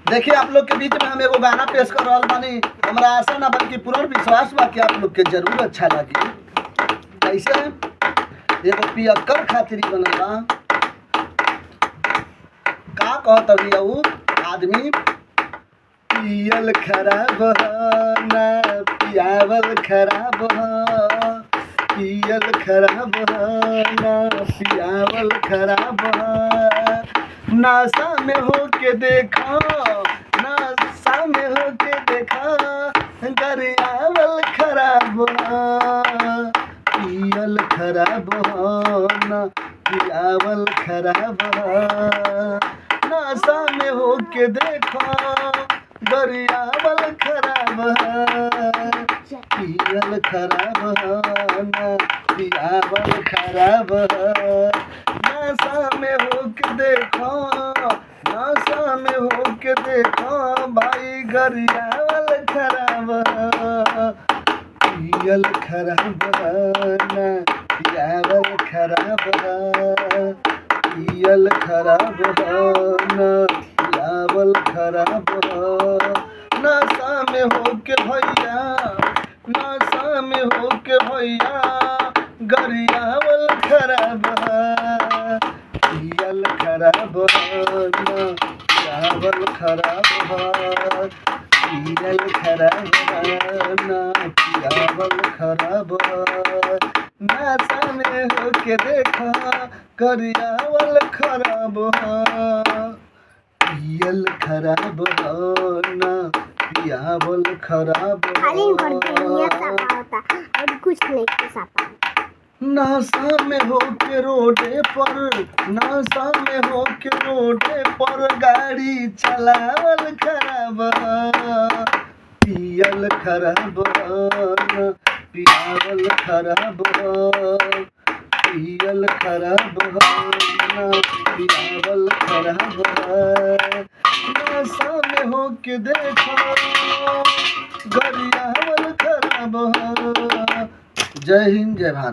देखिए आप लोग के बीच में हम एगो गाना पेश कर रहल बानी। हमरा आशा ना बल्कि पूर्ण विश्वास बा कि आप लोग के जरूर अच्छा लगी। कैसे एगो पियक्कर खातिर ही बनल बा। का कहत अभी ऊ आदमी, पियल खराब ह ना पियावल खराब ह, पियल खराब ह ना पियावल खराब ह। नासा में होके देखा, नासा में होके देखा, गरियावल खराब ह, पियल खराब ह ना पियावल खराब ह। नासा में होके देखा, गरियावल खराब है, पियल खराब है ना पियावल खराब है। नशा में होके देखो, नशा में होके देखो भाई, गरियावल खराब है, पियल खराब है ना पियावल खराब है, पियल खराब है ना पियावल खराब है। नशा में होके भैया, नशा में होके भैया, गरियावल खराब है, पियल खराब है ना पियावल खराब है, पियल खराब है ना पियावल खराब है। नशा में होके देखा, गरियावल खराब है, पियल खराब है ना पियावल खराब खाली घर दुनिया साफा होता और कुछ नहीं साफा। नशा में होके रोडे पर, नशा में होके रोडे पर गाड़ी चलावल खराब है, पियल खराब है ना पियावल खराब है, पियल खराब है ना पियावल खराब है। नशा में होके देखा, गरियावल खराब है। जय हिंद, जय भारत।